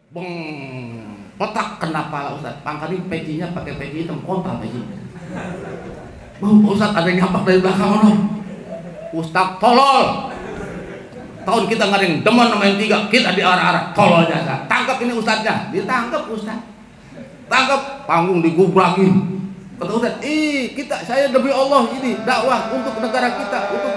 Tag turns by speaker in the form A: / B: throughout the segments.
A: Beng, petak kena pala Ustaz. Pangkali pecinya pakai peci hitam, kontra peci. Ustaz ada yang nyapak dari belakang ono. Ustaz tolol. Tahun kita nggak ada yang demen sama yang tiga, kita diarah-arah tolol jasa. Tangkap ini Ustaznya, ditangkap Ustaz. Tangkap, panggung digubrakin. Kata Ustaz, saya demi Allah ini dakwah untuk negara kita, untuk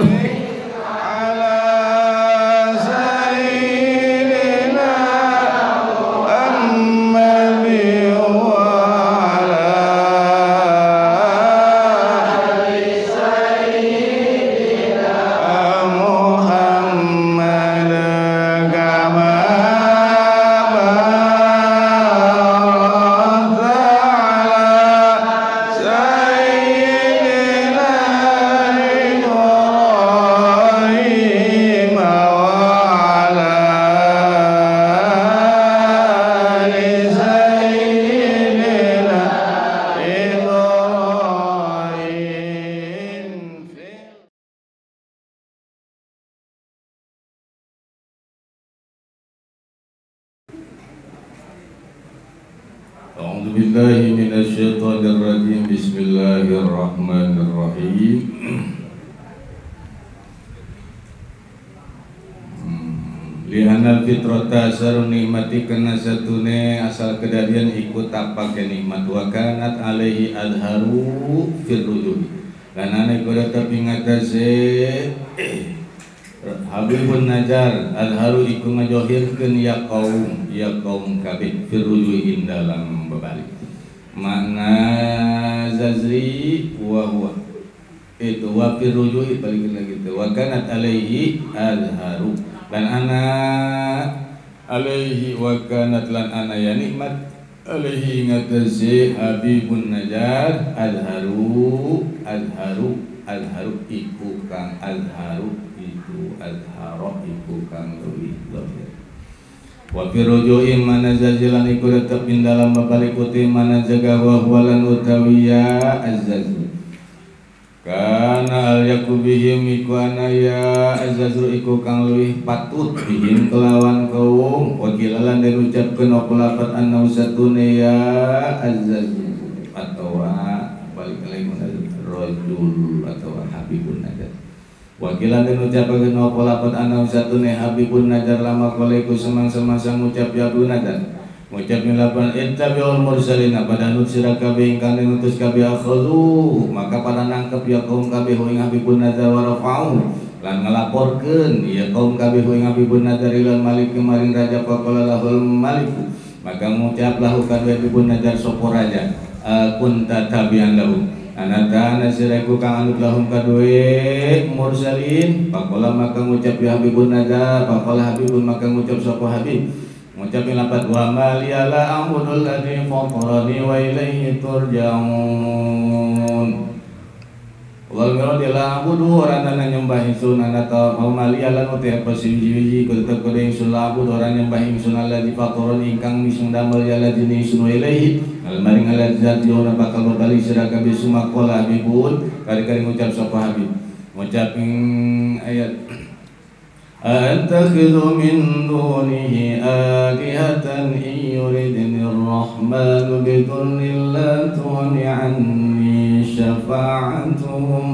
A: A'udzubillahi minasyaitonirrajim. Bismillahirrahmanirrahim. Lihanal fitrata asar nikmati kena satune asal kedadian ikut tapake nikmat wa kanat alaihi adharu fir rujul. Karena iku tapi ngatase Habibun Najar adharu iku ngajohirkeun ya kaum kabeh fir rujuin dalam bebalik. Makna zazri wa huwa itu wa fir rujui balik lagi itu wa kanat alaihi adharu dan ana alaihi wa kanat lan ana ya nikmat alaihi ngatasi Habibun Najar adharu iku kang adharu iku adharo iku kang luwih dhahir wa fi rujuin mana zazilan iku tetep ing dalam balik uti mana jaga wa walan utawiya azzazu kana al yakubihim iku anaya azzazu iku kang luwih patut bihim kelawan kaum wakilalan dan ucapkeun apa lafaz anna satune ya azzazu atau balik lagi rajul atau Habibun Najar wakilan dan ucapkeun apa lafaz anna satune Habibun Najar lama kolaiku semang-semasa ngucap ya Habibun Najar ngucap milapan ittabi'ul mursalina pada nut sira kabeh ingkang diutus kabeh akhadhu maka pada nangkep ya kaum kabeh ing Habibun Najar wa rafa'u lan ngelaporkeun ya kaum kabeh ing Habibun Najar ilal malik kemarin raja faqala lahul malik maka ngucaplah kabeh Habibun Najar sapa raja kunta tabi'an lahu anata nasiraiku kang anut lahum kadue mursalin faqala maka ngucap ya Habibun Najar faqala Habibun maka ngucap sapa Habib ngucapin lapat wa maliyala amudul ladhi fatarani wa ilaihi turja'un wal miradilah abudu orang dana nyembah insun anata wa maliyala nuti apa siwiji kutetap kode insun labud orang nyembah insun alladhi fatarani ingkang misung damel ya ladhi insun wa ilaihi almaring aladhi zati orang bakal berbalik siraka bisuma kola Habibun kari-kari ngucap sapa Habib ngucapin ayat أَأَتَّخِذُ مِن دُونِهِ آلِهَةً إِن يُرِدْنِ الرَّحْمَنُ بِضُرٍّ لَّا تُغْنِ عَنِّي شَفَاعَتُهُمْ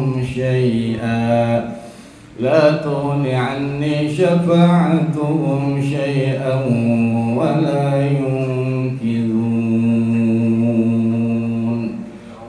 A: شَيْئًا وَلَا يُنْقِذُونَ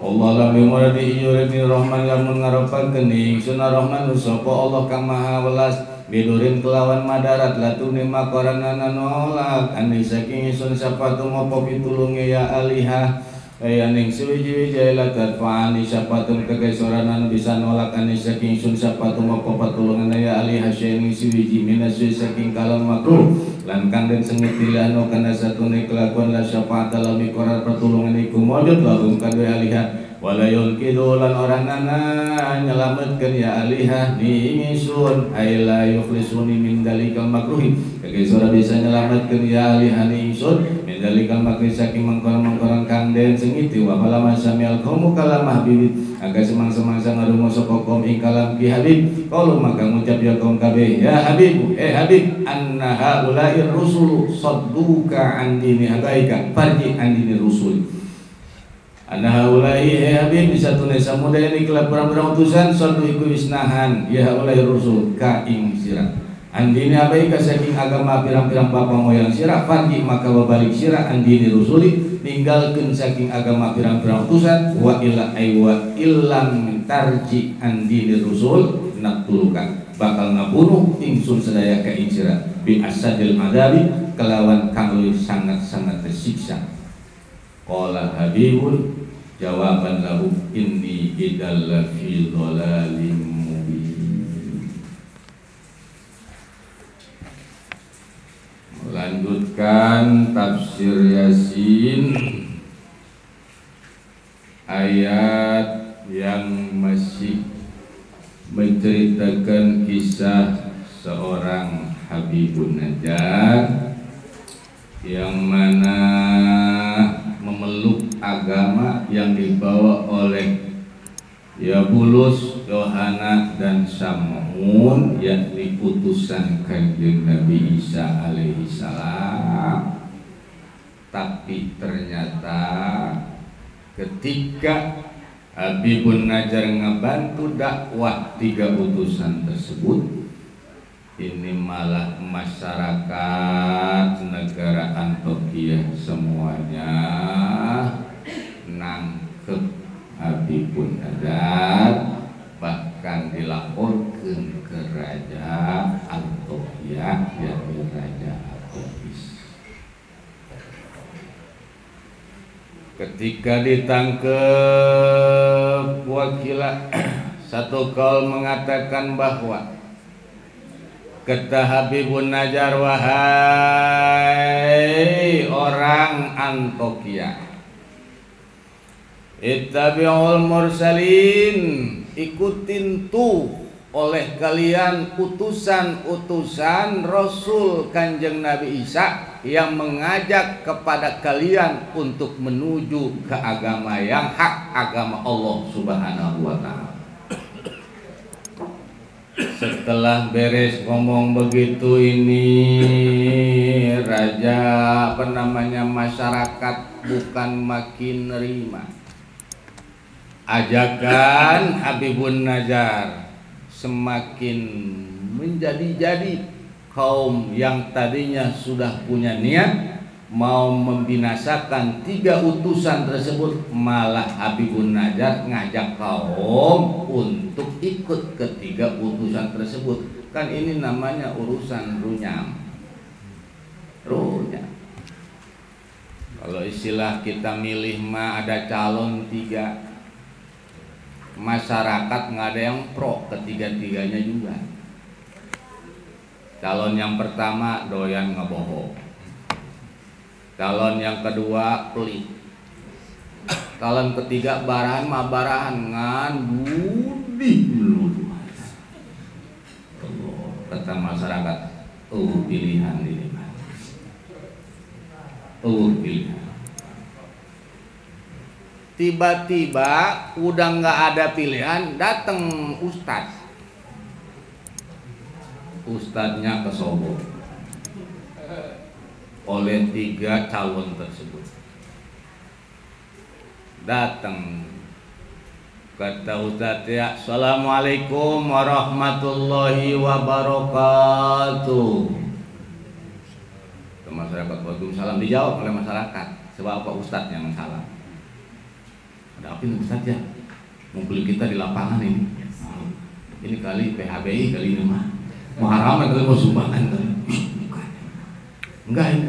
A: Allah lam yuridi yuridni rahman lamun ngarepakeun ingsun rahman sapa Allah kang maha welas bidurin kelawan madarat latune makoranana nolak ani saking ingsun sapatu ngopo pitulunge ya alihah kaya ning suwiji-wiji latat fa'ani sapatu kegesoranan bisa nolak ani saking ingsun sapatu ngopo patulungan ya alihah saking suwiji minasui saking kalam makruh lan kang den sengit dilano kana satune kelakuan la syafaat dalam ikorar pertulungan iku mawjud lahum kadue alihah wala yulkidu lan orang nana nyelametkeun ya alihah ni ingsun ay la yukhlisuni min dalikal makruhi kage sora bisa nyelametkeun ya alihah ni ingsun min dalikal makruhi saking mangkon-mangkonan kang kang den sengiti wa falamma sami'al qaumu kalam habib aga semang-semangsa ngarungo sapa kaum ing kalam ki habib qalu maka ngucap ya kaum kabeh ya habib habib anna haula'ir rusul sadduka an dini habaika farji an dini rusul anna haulai habib bisa tunai samudaya ini kelab berang-berang utusan saddu iku wisnahan ya haula'ir rusul ka ing sirah andini abaika saking agama pirang-pirang bapa moyang sirah farji maka babalik sirah andini rusuli ninggalkeun saking agama pirang-pirang utusan wa illa aywa illam tarji andini rusul naqtulukan bakal ngabunuh ingsun sedaya ka ing sirah bi asadil adabi kelawan kang leuwih sangat-sangat tersiksa. Qala habibun jawaban lahu inni idalla fi dhalalim mubin. Melanjutkan tafsir Yasin ayat yang masih menceritakan kisah seorang Habibun Najjar yang mana memeluk agama yang dibawa oleh Yabulus, Yohana dan Samun, yakni utusan Kanjeng Nabi Isa alaihi salam. Tapi ternyata ketika Habibun Najjar ngebantu dakwah 3 utusan tersebut, ini malah masyarakat negara Antioquia semuanya nangkep Habibun Najjar, bahkan dilaporkan ke Raja Antioquia, yakni Raja Agabis. Ketika ditangkap, wakilah satu kaul mengatakan bahwa kata Habibun Najjar, wahai orang Antioquia, ittabi'ul mursalin, ikutin tuh oleh kalian utusan-utusan Rasul Kanjeng Nabi Isa yang mengajak kepada kalian untuk menuju ke agama yang hak, agama Allah Subhanahu wa ta'ala. Setelah beres ngomong begitu, ini raja masyarakat bukan makin nerima ajakan Habibun Najjar, semakin menjadi-jadi. Kaum yang tadinya sudah punya niat mau membinasakan 3 utusan tersebut, malah Habibun Najjar ngajak kaum untuk ikut ke 3 utusan tersebut. Kan ini namanya urusan runyam. Kalau istilah kita milih mah ada calon 3, masyarakat nggak ada yang pro ketiga-tiganya juga. Calon yang pertama doyan ngebohong, calon yang kedua pelit, calon ketiga barahan ngan budi dulu. Kata masyarakat, pilihan ini, pilihan. Tiba-tiba udah nggak ada pilihan, datang ustadz. Ustadznya kesombong oleh 3 calon tersebut. Datang, kata ustadznya, assalamualaikum warahmatullahi wabarakatuh. Ke masyarakat, waalaikumsalam, dijawab oleh masyarakat. Sebab apa? Ustadznya yang salah. Ada apa nih Ustadz ya? Mobil kita di lapangan ini. Ini kali PHBI kali ini mah. Muharram kali mau sumbangan kali. Bukan. Enggak ini.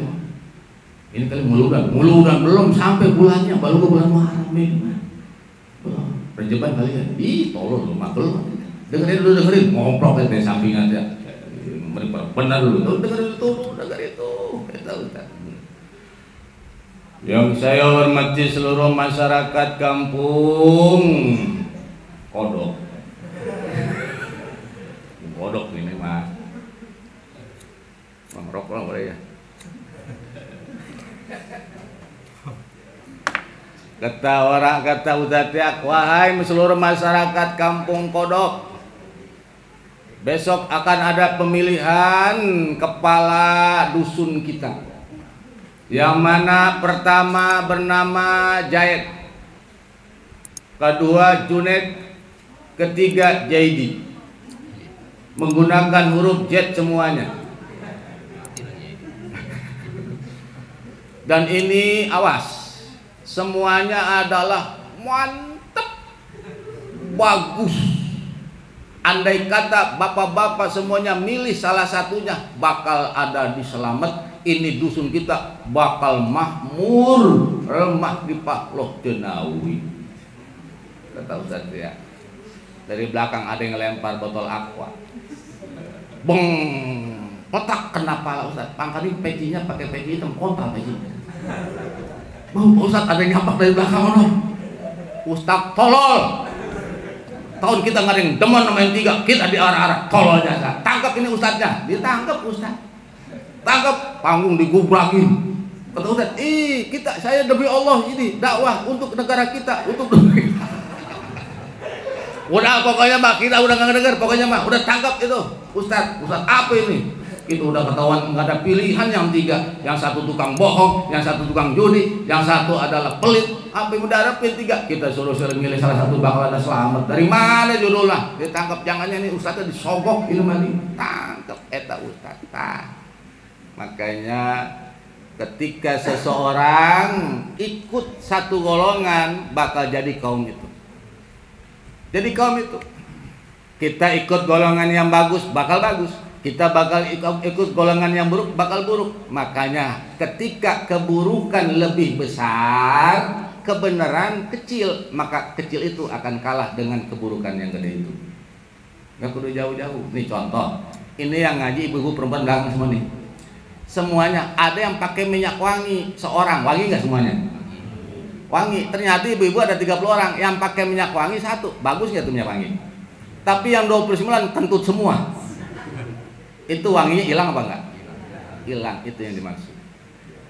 A: Ini kali muludan belum sampai bulannya, baru ke bulan Muharram ini mah. Belum. Perjeban kali ya. Ih, tolong lu mah belum. Dengerin ngoprok dari sampingan ya. Benar dulu. Dengerin itu. Kita Ustadz. Yang saya hormati seluruh masyarakat kampung Kodok. Kodok ini mah merokok lah boleh ya. Kata Ustaz Yak, wahai seluruh masyarakat Kampung Kodok, besok akan ada pemilihan kepala dusun kita. Yang mana pertama bernama Jaid, kedua Junaid, ketiga Jaidi. Menggunakan huruf Z semuanya. Dan ini awas, semuanya adalah mantap, bagus. Andai kata bapak-bapak semuanya milih salah satunya, bakal ada di Selamet. Ini dusun kita bakal makmur, remah di Pakloh Jenawi. Kata Ustaz ya. Dari belakang ada yang lempar botol aqua. Beng, petak kena pala Ustaz. Pangkali pecinya pakai peci hitam, kontol pecinya. Ustaz ada yang nyampak dari belakang ono. Ustaz tolol. Tahun kita nggak ada yang demen sama yang tiga, kita diarah-arah tololnya. Tangkap ini Ustaznya, ditangkap Ustaz. Tangkap, panggung digubrakin. Kata Ustaz, saya demi Allah ini dakwah untuk negara kita, untuk udah pokoknya Mbak, kita udah nggak dengar, pokoknya Mbak, udah tangkap itu Ustaz apa ini? Itu udah ketahuan nggak ada pilihan yang tiga, yang satu tukang bohong, yang satu tukang judi, yang satu adalah pelit. Apa yang udah harapin tiga? Kita suruh milih salah satu bakal ada selamat. Dari mana judulnya? Ditangkap, jangannya nih Ustaznya disogok ini mali. Tangkap eta Ustaz. Makanya ketika seseorang ikut satu golongan bakal jadi kaum itu. Jadi kaum itu. Kita ikut golongan yang bagus bakal bagus. Kita bakal ikut golongan yang buruk bakal buruk. Makanya ketika keburukan lebih besar, kebenaran kecil, maka kecil itu akan kalah dengan keburukan yang gede itu. Gak perlu jauh-jauh. Nih contoh, ini yang ngaji ibu-ibu perempuan belakang semua nih. Semuanya ada yang pakai minyak wangi, seorang wangi nggak semuanya? Wangi. Ternyata ibu-ibu ada 30 orang yang pakai minyak wangi satu, bagus nggak tuh minyak wangi? Tapi yang 29 kentut semua. Itu wanginya hilang apa enggak? Hilang, itu yang dimaksud.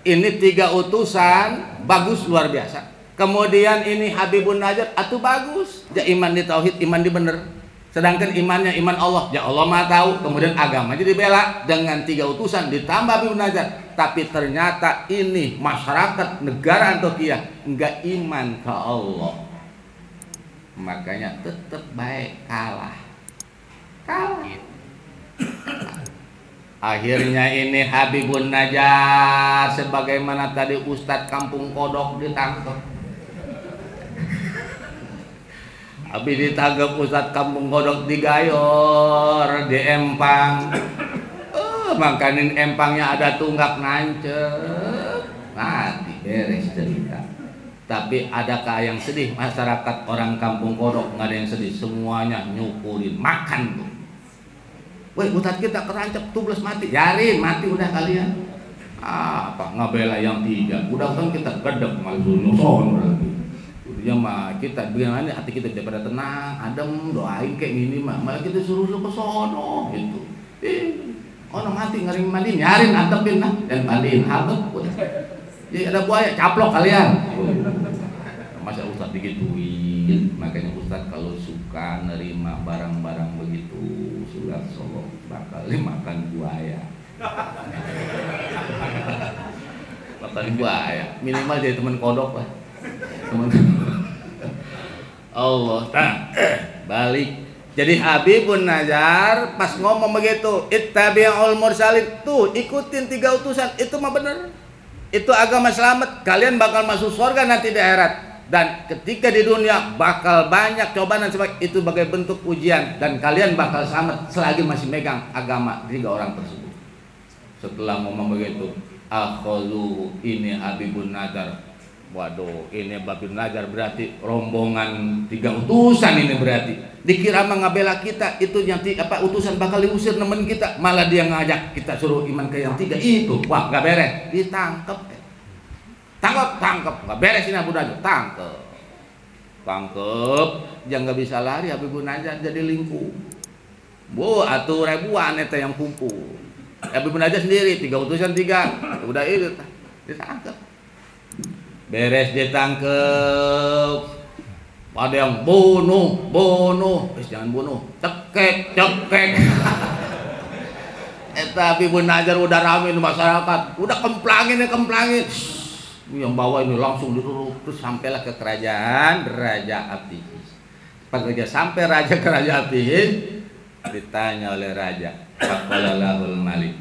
A: Ini 3 utusan bagus luar biasa. Kemudian ini Habibun Najjar, itu bagus. Ya iman di tauhid, iman di bener. Sedangkan imannya iman Allah, ya Allah Maha tahu. Kemudian agama jadi bela dengan 3 utusan ditambah Habibun Najjar. Tapi ternyata ini masyarakat negara Antioquia enggak iman ke Allah. Makanya tetap baik kalah. Akhirnya ini Habibun Najjar sebagaimana tadi Ustadz Kampung Kodok ditangkap. Habis ditangkap Ustadz Kampung Kodok digayor, diempang. Makanin empangnya ada tunggak nancep. Mati beres cerita. Tapi adakah yang sedih? Masyarakat orang Kampung Kodok nggak ada yang sedih, semuanya nyukurin, makan tuh. Woi Ustadz kita kerancap tubles mati, yarin mati udah kalian. Apa ngabela yang 3? Udah kan kita gedek malah nyuson berarti. Udah mah kita bagaimana hati kita daripada tenang, adem, doain kayak gini mah. Malah kita suruh ke sono gitu. Orang mati ngering mandiin, yarin antepin lah dan mandiin habis udah. Jadi ada buaya caplok kalian. Masa Ustadz digituin. Makanya Ustadz kalau suka nerima barang-barang begitu surat Solo bakal makan buaya. Makan buaya minimal jadi teman kodok lah. Allah balik. Jadi Habibun Najjar pas ngomong begitu, ittabi'ul mursalin, tuh ikutin 3 utusan, itu mah bener. Itu agama selamat, kalian bakal masuk surga nanti di akhirat. Dan ketika di dunia bakal banyak cobaan dan sebagainya, itu sebagai bentuk ujian dan kalian bakal selamat selagi masih megang agama 3 orang tersebut. Setelah ngomong begitu, akholu ini Habibun Najjar. Waduh, ini Habibun Najjar berarti rombongan 3 utusan ini berarti. Dikira ngabela kita itu yang utusan bakal diusir nemen kita, malah dia ngajak kita suruh iman ke yang 3 itu. Wah, nggak beres, ditangkap. Tangkap, nggak beres ini Habibun Najjar, tangkap, jangan nggak bisa lari Habibun Najjar jadi lingkup. Bu, atuh ribuan eta yang kumpul. Habibun Najjar sendiri 3 utusan 3, udah itu ditangkap. beres ditangkep ada yang bunuh, jangan bunuh, cekek. Tapi Ibnu Najjar udah rame di masyarakat, udah kemplangin. Yang bawa ini langsung dituruh, terus sampailah ke kerajaan Raja Aptihis. Pas sampai Raja ke Raja Aptihis, ditanya oleh Raja, faqala lahul malik.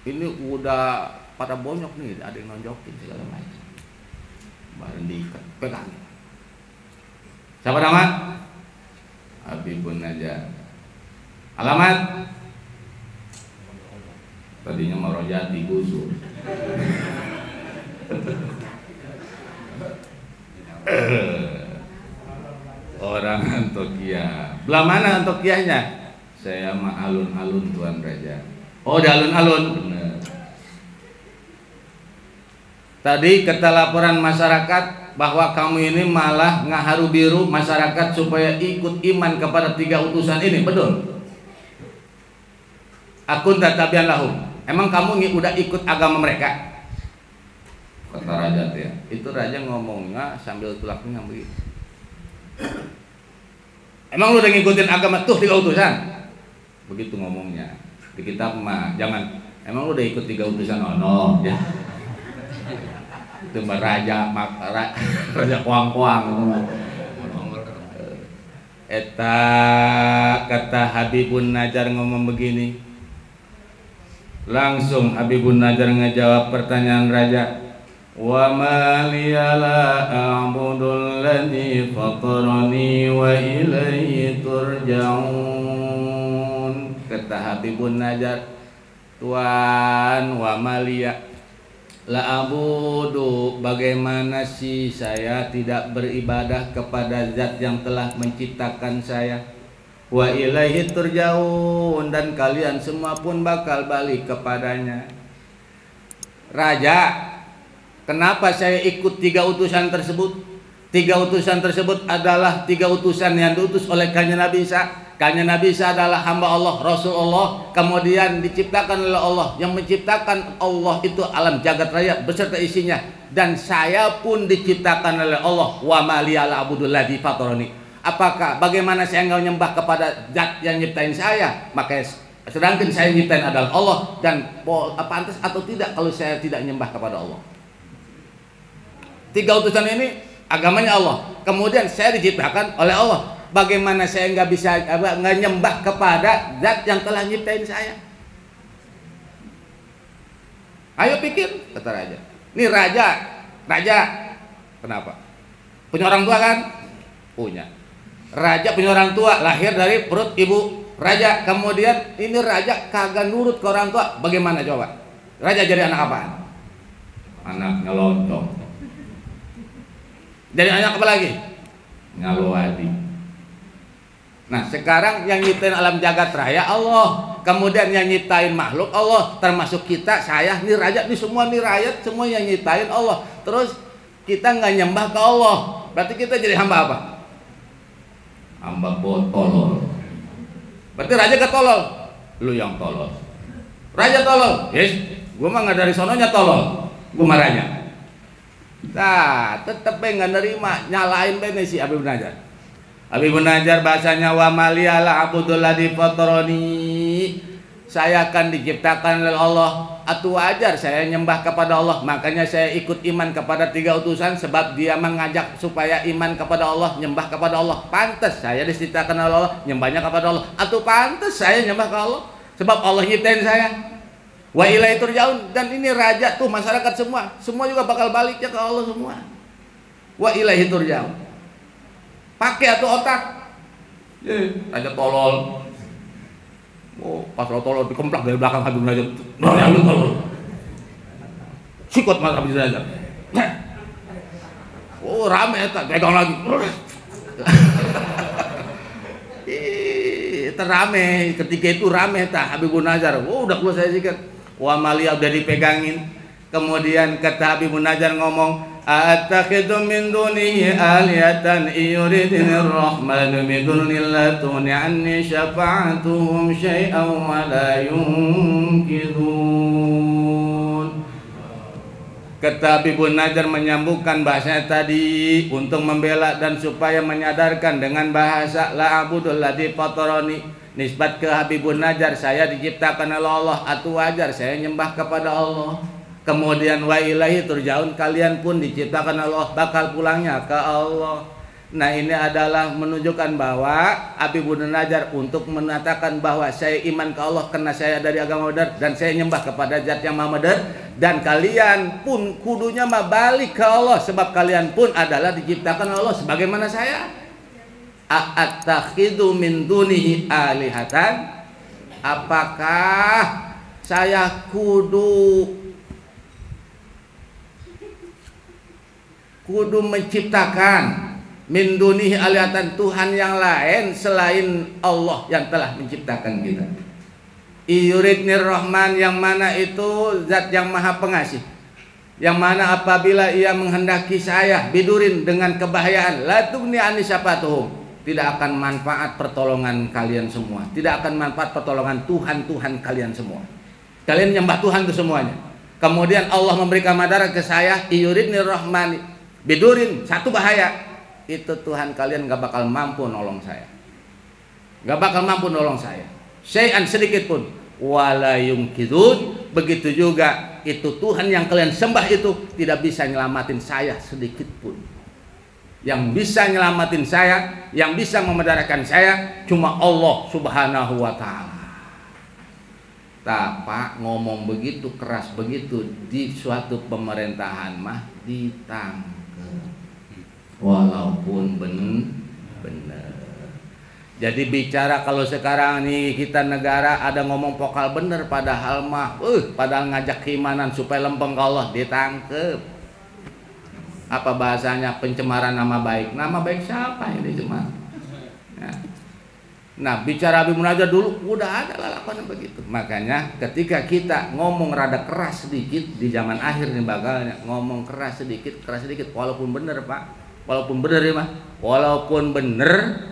A: Ini udah pada bonyok nih, ada yang nonjokin segala macam. Bareng diikat, pegang. Siapa nama? Habibun Najjar. Alamat? Tadinya Marojati Gusur. Orang Antokia. Belah mana Antokianya? Saya mah alun-alun Tuan Raja. Oh, di alun-alun. Benar. Tadi kata laporan masyarakat bahwa kamu ini malah ngaharu biru masyarakat supaya ikut iman kepada 3 utusan ini, betul? Akun tatabian lahum. Emang kamu udah ikut agama mereka? Kata Raja ya. Itu Raja ngomongnya sambil tulaknya begitu. Emang lu udah ngikutin agama tuh 3 utusan? Begitu ngomongnya. Di kitab mah jangan. Emang lu udah ikut 3 utusan? Oh no, ya. Itu mah raja kuang-kuang. Eta kata Habibun Najjar ngomong begini. Langsung Habibun Najjar ngejawab pertanyaan Raja. Wa ma liya la a'budul ladzi fatarani wa ilaihi turja'un. Kata Habibun Najjar, Tuan, wa ma liya la abudu, bagaimana sih saya tidak beribadah kepada zat yang telah menciptakan saya. Wa ilaihi turja'un, dan kalian semua pun bakal balik kepadanya. Raja, kenapa saya ikut 3 utusan tersebut? 3 utusan tersebut adalah 3 utusan yang diutus oleh Kanjeng Nabi Isa. Kanjeng Nabi Isa adalah hamba Allah, Rasulullah, kemudian diciptakan oleh Allah. Yang menciptakan Allah itu alam jagat raya beserta isinya. Dan saya pun diciptakan oleh Allah. Wa ma liya la a'budul ladzi fatarani. Apakah bagaimana saya enggak nyembah kepada zat yang nyiptain saya? Maka sedangkan saya nyiptain adalah Allah, dan pantas atau tidak kalau saya tidak nyembah kepada Allah? 3 utusan ini agamanya Allah. Kemudian saya diciptakan oleh Allah. Bagaimana saya nggak bisa nggak nyembah kepada zat yang telah nyiptain saya? Ayo pikir, kata Raja. Ini Raja, kenapa? Punya orang tua kan? Punya. Raja punya orang tua, lahir dari perut ibu Raja. Kemudian ini Raja kagak nurut ke orang tua. Bagaimana coba? Raja jadi anak apaan? Anak nyelonong. Jadi anak apa lagi? Nyalowadi. Nah sekarang yang nyiptain alam jagat raya Allah, kemudian yang nyiptain makhluk Allah, termasuk kita, saya, ini Raja, ini semua nih rakyat, semua yang nyiptain Allah. Terus kita nggak nyembah ke Allah, berarti kita jadi hamba apa? Hamba tolol. Berarti Raja ketolol, lu yang tolol. Raja tolol, yes, gua mah nggak dari sononya tolol, gua marahnya. Nah tetep nggak nerima, nyalain bener si Habibun Najjar. Habibun Najjar bahasanya wa maliya la a'budul ladzi fatarani. Saya akan diciptakan oleh Allah. Atuh wajar saya nyembah kepada Allah. Makanya saya ikut iman kepada 3 utusan, sebab dia mengajak supaya iman kepada Allah, nyembah kepada Allah. Pantas saya diciptakan oleh Allah, nyembahnya kepada Allah. Atuh pantas saya nyembah ke Allah, sebab Allah nyiptain saya. Wa ilaihi turja'un, dan ini Raja tuh masyarakat semua juga bakal baliknya ke Allah semua. Wa ilaihi turja'un. Pakai atau otak? Raja tolol. Oh, pas lo tolol dikemplak dari belakang Habibun Najjar. Raja lu tolol. Sikut mas Habibun Najjar. Oh, rame eta, pegang lagi. Terame, ketika itu rame eta Habibun Najjar. Oh, udah keluar saya sikat. Wa malia udah dipegangin. Kemudian kata Habibun Najjar ngomong, attakhidhu min dunihi alihatan yuridinir rahmanu bidurrin la tughni anni syafa'atuhum syai'an wa la yunkidun. Kata Habibun Najjar menyambungkan bahasanya tadi untuk membela dan supaya menyadarkan dengan bahasa la abudul ladzi fatarani, nisbat ke Habibun Najjar, saya diciptakan oleh Allah, atu wajar saya nyembah kepada Allah. Kemudian wa ilaihi turjaun, kalian pun diciptakan Allah, bakal pulangnya ke Allah. Nah, ini adalah menunjukkan bahwa Habibun Najjar untuk mengatakan bahwa saya iman ke Allah karena saya dari agama benar dan saya nyembah kepada zat yang maha benar, dan kalian pun kudunya mah balik ke Allah sebab kalian pun adalah diciptakan Allah sebagaimana saya. A'attakhidu min dunihi alihatan, apakah saya kudu menciptakan min dunihi alihatan, Tuhan yang lain selain Allah yang telah menciptakan kita. Iyuridnir Rahman, yang mana itu zat yang maha pengasih, yang mana apabila ia menghendaki saya bidurin dengan kebahayaan, la tugni anisapatuhum, tidak akan manfaat pertolongan kalian semua, tidak akan manfaat pertolongan Tuhan kalian semua. Kalian nyembah Tuhan itu semuanya. Kemudian Allah memberikan madarat ke saya, iyuridnir Rahman bidurin, satu bahaya, itu Tuhan kalian gak bakal mampu nolong saya, gak bakal mampu nolong saya syai'an sedikit pun. Wala yungkidun, begitu juga itu Tuhan yang kalian sembah itu tidak bisa nyelamatin saya sedikit pun. Yang bisa nyelamatin saya, yang bisa memeliharakan saya cuma Allah subhanahu wa ta'ala. Tapak ngomong begitu keras begitu di suatu pemerintahan mah ditangkap walaupun benar. Jadi bicara kalau sekarang nih kita negara ada ngomong vokal bener padahal mah padahal ngajak keimanan supaya lempeng ke Allah, ditangkep. Apa bahasanya? Pencemaran nama baik. Nama baik siapa yang dicemar? Nah, bicara Habibun Najjar dulu udah ada lakukan begitu. Makanya ketika kita ngomong rada keras sedikit di zaman akhir nih bakalnya ngomong keras sedikit walaupun bener Pak. Walaupun bener ya mah, walaupun bener,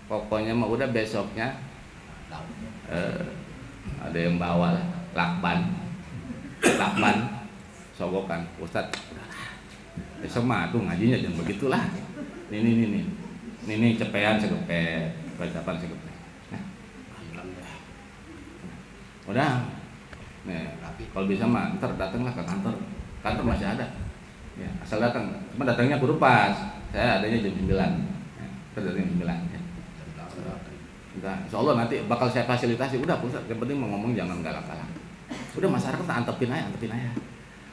A: pokoknya mah udah besoknya ada yang bawa lah lakban, sogokan, Ustadz, besok mah tuh ngajinya jangan begitulah, ini cepean segepet, bacapan segepet, nah, udah, nih kalau bisa mah ntar datanglah ke kantor masih ada. Ya, asal datang, cuma datangnya buru pas. Saya adanya jam 9. Ya, datang jam 9 ya. Nah, insyaallah nanti bakal saya fasilitasi. Udah Ustaz, yang penting mau ngomong jangan galak-galak. Udah masyarakat antepin aja.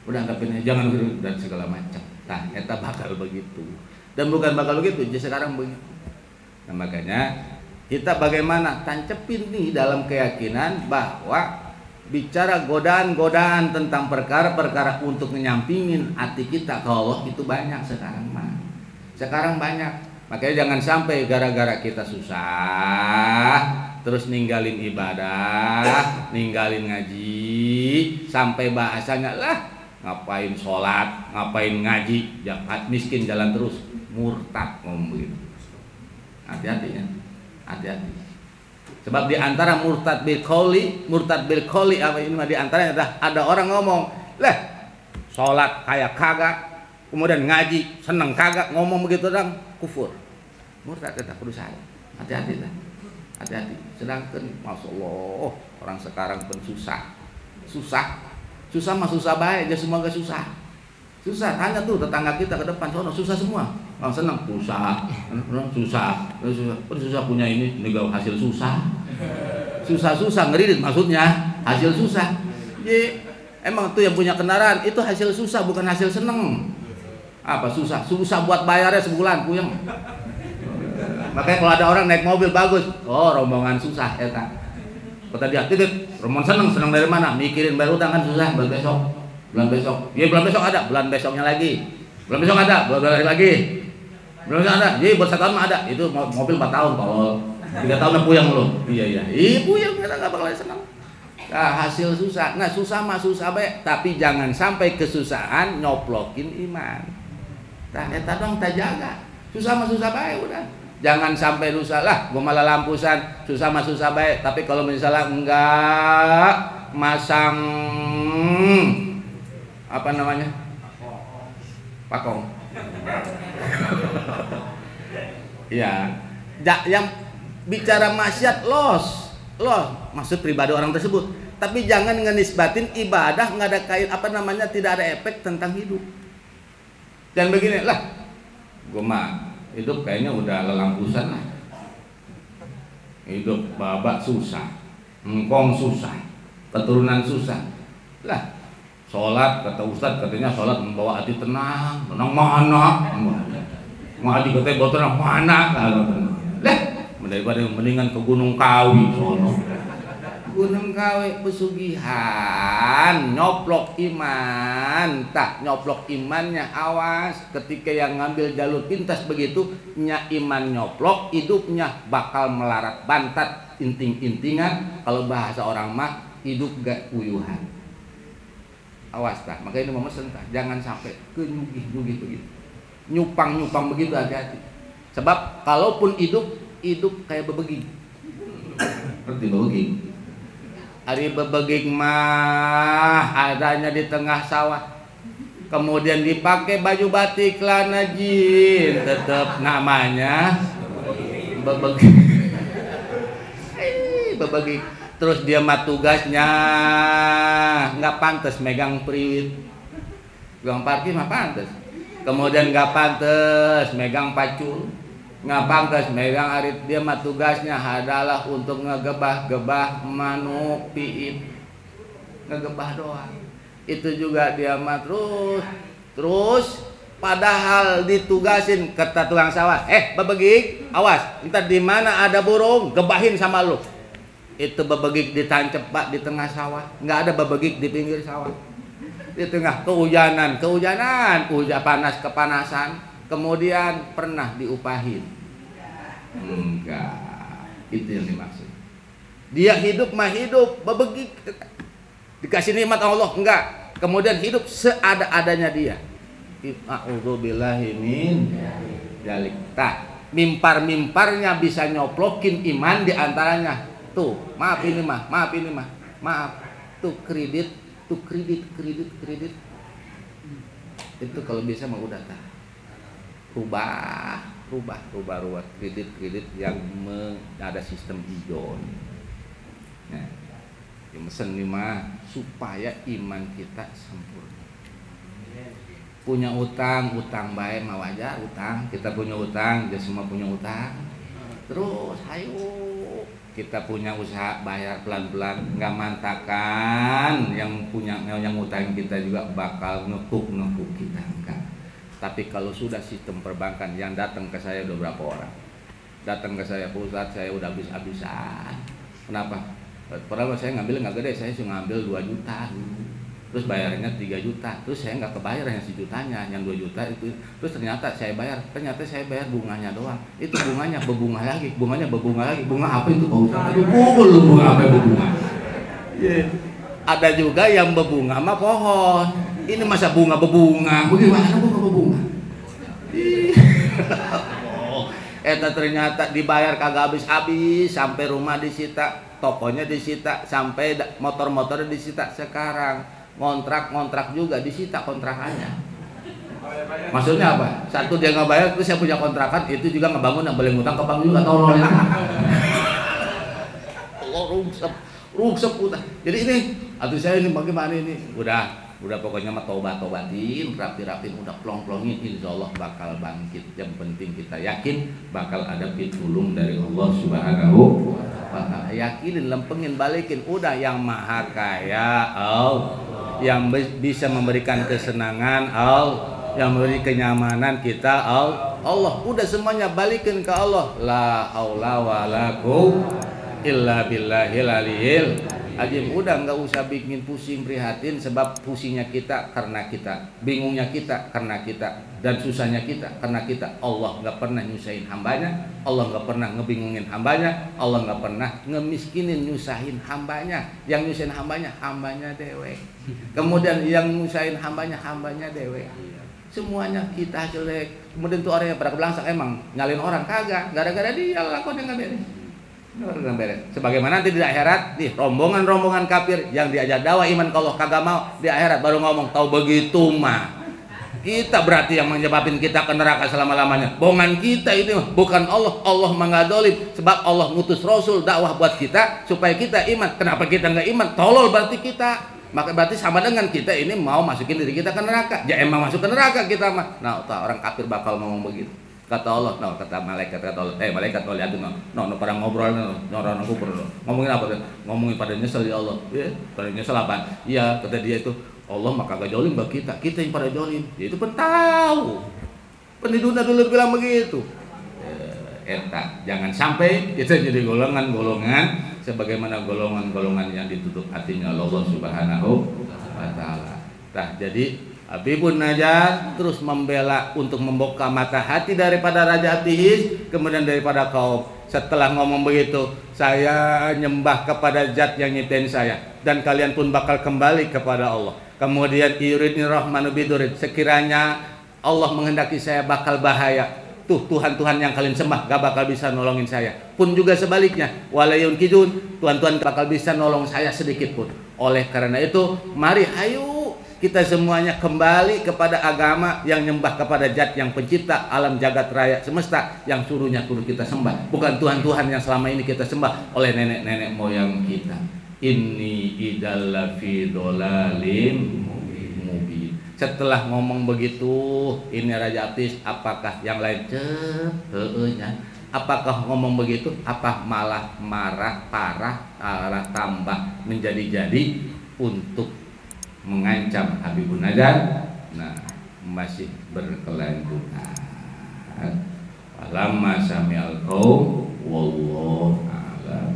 A: Udah antepin aja, jangan dan segala macam. Nah, eta bakal begitu. Dan bukan bakal begitu, jadi sekarang begitu. Nah, makanya kita bagaimana tancepin nih dalam keyakinan bahwa bicara godaan-godaan tentang perkara-perkara untuk menyampingin hati kita ke Allah itu banyak sekarang mah. Sekarang banyak. Makanya jangan sampai gara-gara kita susah terus ninggalin ibadah, ninggalin ngaji, sampai bahasanya lah ngapain sholat, ngapain ngaji, jahat miskin jalan terus, murtad ngomong begitu. Hati-hati ya. Hati-hati. Sebab di antara murtad bil qauli apa ini mah di antaranya ada orang ngomong, "Lah, salat kayak kagak, kemudian ngaji seneng kagak, ngomong begitu dong, kufur." Murtad kita perlu saya. Hati-hati dah. Hati-hati. Sedangkan masyaallah orang sekarang pun susah. Susah mah susah baik, aja semua gak susah. Susah, tanya tuh tetangga kita ke depan sono susah semua. Orang senang susah punya ini gak hasil susah ngeridit maksudnya hasil susah. Jadi emang tuh yang punya kendaraan itu hasil susah bukan hasil seneng. Apa susah buat bayarnya sebulan puyeng. Makanya kalau ada orang naik mobil bagus, oh rombongan susah ya kan. Kata dia, "Titit, rombongan seneng dari mana? Mikirin bayar utang kan susah bulan besok. Ya bulan besok ada, bulan besoknya lagi. Bulan besok ada, bulan lagi. Belum ada, jadi buat 1 tahun mah ada. Itu mobil 4 tahun, kalau 3 tahun puyeng lo. Iya, puyeng kita nggak bakal senang. Nah, hasil susah. Nah, susah mah susah baik, tapi jangan sampai kesusahan nyoplokin iman. Nah, eta dong tak jaga. Susah mah susah baik udah. Jangan sampai rusak lah, gua malah lampusan. Susah mah susah baik, tapi kalau misalnya enggak masang apa namanya? Pakong. Ya, yang bicara maksiat los, maksud pribadi orang tersebut. Tapi jangan ngenisbatin ibadah nggak ada kait apa namanya, tidak ada efek tentang hidup. Dan begini lah, gue mah hidup kayaknya udah lelampusan lah. Hidup babak susah, engkong susah, keturunan susah lah. Sholat kata Ustadz, katanya sholat membawa hati tenang mana? Mau hati katanya bawa tenang mana? Lah, daripada mendingan ke Gunung Kawi sono. Gunung Kawi pesugihan, nyoplok iman, nyoplok imannya, awas ketika yang ngambil jalur pintas begitu, nya iman nyoplok, hidupnya bakal melarat bantat, inting-intingan, kalau bahasa orang mah hidup gak uyuhan. Awas makanya ini memesan jangan sampai kenyugih-nyugih begitu, nyupang begitu, hati-hati. Sebab kalaupun hidup kayak bebegik. Seperti bebegik. Hari bebegik mah adanya di tengah sawah. Kemudian dipakai baju batik celana jin, tetap namanya bebegik. Bebegik. Terus dia mah tugasnya nggak pantas megang priwit. Gang parkir mah pantas. Kemudian nggak pantas megang pacul. Nggak pantas megang arit. Dia mah tugasnya adalah untuk ngegebah-gebah manuk piit, ngegebah doang. Itu juga dia mah terus padahal ditugasin kata tukang sawah, bebegik, awas, entar di mana ada burung gebahin sama lu. Itu bebegik ditancap Pak di tengah sawah, nggak ada bebegik di pinggir sawah. Di tengah kehujanan, panas kepanasan, kemudian pernah diupahin. Enggak, itu yang dimaksud. Dia hidup mah hidup bebegik, dikasih nikmat Allah enggak, kemudian hidup seada-adanya dia. A'udzubillahi min dzalik. Mimpar-mimparnya bisa nyoplokin iman diantaranya. Tuh, maaf ini mah, tuh kredit. Itu kalau bisa mah udah rubah kredit yang ada sistem hijau. Nah, yang mesen nih mah supaya iman kita sempurna. Punya utang baik mah wajar, utang. Kita punya utang, dia semua punya utang. Terus ayo kita punya usaha bayar pelan-pelan, nggak mantakan yang utang kita juga bakal ngekuk kita, enggak. Tapi kalau sudah sistem perbankan, yang datang ke saya udah berapa orang? Datang ke saya, Pak Ustadz, saya udah habis-habisan. Kenapa? Padahal saya ngambil nggak gede, saya cuma ngambil 2 juta. Terus bayarnya 3 juta. Terus saya nggak kebayar yang sejutanya, yang 2 juta itu. Terus ternyata saya bayar bunganya doang. Itu bunganya berbunga lagi. Bunga apa itu Pak Ustadz? Aduh, bunga apa berbunga? Ada juga yang berbunga mah pohon. Ini masa bunga berbunga? Bagaimana bunga berbunga? Ternyata dibayar kagak habis-habis, sampai rumah disita, tokonya disita, sampai motor-motornya disita. Sekarang ngontrak juga disita kontrakannya. Maksudnya apa? Satu dia nggak bayar, terus saya punya kontrakan, itu juga ngebangun yang boleh ngutang ke bank juga, tolong ya. Ruksep udah. Jadi ini, aduh saya ini bagaimana ini? Udah pokoknya mah tobatin, rapin, udah plong-plongin, insyaallah bakal bangkit. Yang penting kita yakin bakal ada pitulung dari Allah Subhanahu wa ta'ala. Yakinin, lempengin, balikin, udah yang maha kaya Allah, yang bisa memberikan kesenangan Allah, yang memberi kenyamanan kita Allah. Udah semuanya balikin ke Allah. La haula wala quwwata illa billahil aliyil azim. Udah nggak usah bikin pusing prihatin, sebab pusingnya kita karena kita, bingungnya kita karena kita, dan susahnya kita karena kita. Allah nggak pernah nyusahin hambanya, Allah nggak pernah ngebingungin hambanya, Allah nggak pernah ngemiskinin nyusahin hambanya. Yang nyusahin hambanya dewe. Kemudian yang nyusahin hambanya dewe. Semuanya kita jelek. Kemudian tuh orang yang pada kebelangsang emang nyalin orang kagak, gara-gara dia lakukan yang nggak beres.
B: Sebagaimana nanti di akhirat, nih rombongan-rombongan kafir yang diajak dakwah iman kalau kagak mau, di akhirat baru ngomong tahu begitu mah. Kita berarti yang menyebabin kita ke neraka selama-lamanya. Bohongan kita ini bukan Allah. Allah mengadolim sebab Allah ngutus Rasul dakwah buat kita supaya kita iman. Kenapa kita nggak iman? Tolol berarti kita. Maka berarti sama dengan kita ini mau masukin diri kita ke neraka. Ya emang masuk ke neraka kita mah. Nah, orang kafir bakal ngomong begitu. Kata Allah, no, kata malaikat, kata Allah, malaikat lihat tuh, no, pada ngobrol, orang kubur, ngomongin apa tuh? Ngomongin pada nyesel ya Allah, ya, pada nyesel apa? Iya, kata dia itu, Allah maka gak jolim bagi kita yang pada jolim, ya itu pun tahu. Penduduknya dulu bilang begitu. Jangan sampai kita jadi golongan-golongan sebagaimana golongan-golongan yang ditutup hatinya Allah Subhanahu wa Ta'ala. Nah, jadi Habibun Najjar terus membela untuk membuka mata hati daripada Raja Tihis, kemudian daripada kaum. Setelah ngomong begitu, saya nyembah kepada zat yang nyiptain saya, dan kalian pun bakal kembali kepada Allah. Kemudian yuridni rahmanu bidurid, sekiranya Allah menghendaki saya bakal bahaya, tuh Tuhan-Tuhan yang kalian sembah gak bakal bisa nolongin saya. Pun juga sebaliknya, walayun kidun, Tuhan-Tuhan bakal bisa nolong saya sedikit pun. Oleh karena itu, mari ayo kita semuanya kembali kepada agama yang nyembah kepada zat yang pencipta alam jagat raya semesta, yang suruhnya kudu kita sembah, bukan Tuhan-Tuhan yang selama ini kita sembah oleh nenek-nenek moyang kita. Inni idalla fi dolalim mubin. Setelah ngomong begitu, ini Raja Atis, apakah yang lain apakah ngomong begitu? Apa malah marah, parah, tambah menjadi-jadi untuk mengancam Habibun Najjar? Nah, masih berkelanjutan. Alamma sami'al qaum wallahu a'lam.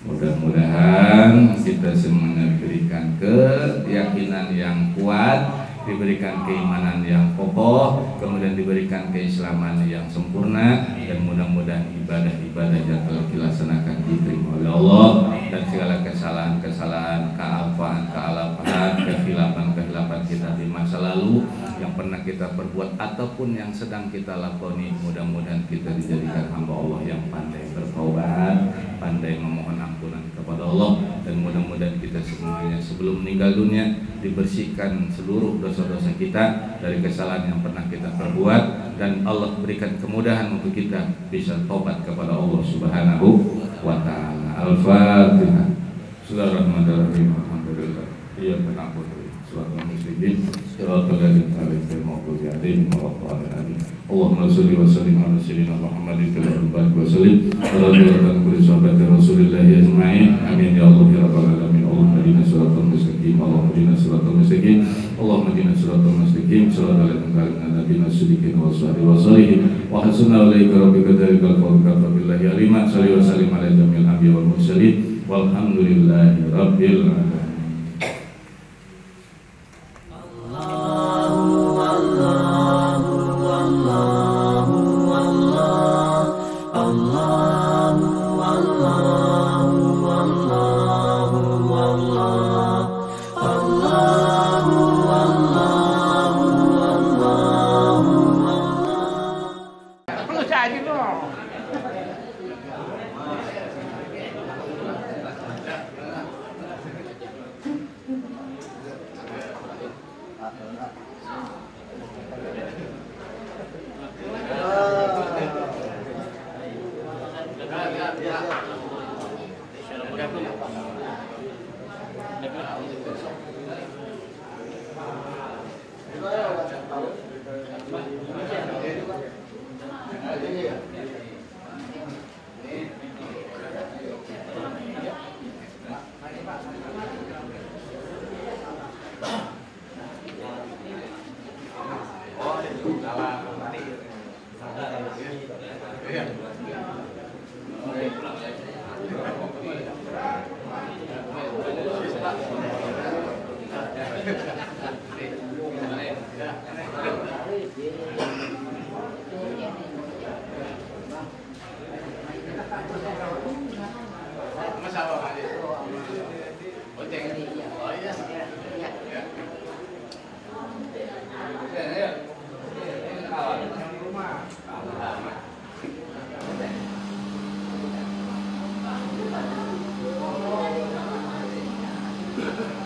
B: Mudah-mudahan kita semuanya diberikan keyakinan yang kuat, diberikan keimanan yang kokoh, kemudian diberikan keislaman yang sempurna, dan mudah-mudahan ibadah-ibadah yang telah dilaksanakan diterima oleh Allah, dan segala kesalahan-kesalahan, kealpaan, kehilapan kita di masa lalu yang pernah kita perbuat ataupun yang sedang kita lakoni, mudah-mudahan kita dijadikan hamba Allah yang pandai bertaubat, pandai memohon ampunan kepada Allah, dan mudah-mudahan kita semuanya sebelum meninggal dunia dibersihkan seluruh dosa-dosa kita dari kesalahan yang pernah kita perbuat, dan Allah berikan kemudahan untuk kita bisa tobat kepada Allah Subhanahu wa Ta'ala. Al-Fatihah. Bismillahirrahmanirrahim. Alhamdulillah. Iyyaka na'budu wa iyyaka nasta'in. Shiratal ladzina an'amta 'alaihim ghairil maghdubi 'alaihim. Allahumma shalli wa sallim ala sayyidina Muhammadin wa sallim. Sallallahu alaihi wa Rasulillah ajma'in. Amin ya Allah ya rabbal alamin. Allahumma hdina siratal mustaqim. Allahumma hdina siratal mustaqim. Allahumma hdina siratal mustaqim. Siratal ladzina an'amta 'alaihim wa salihin. Wa hasuna ilaika rabbika dzalikal fadlu billahi alima. Shalli wa sallim ala jamil anbiya wal mursalin. Walhamdulillahi rabbil alamin.
A: wabarakatuh.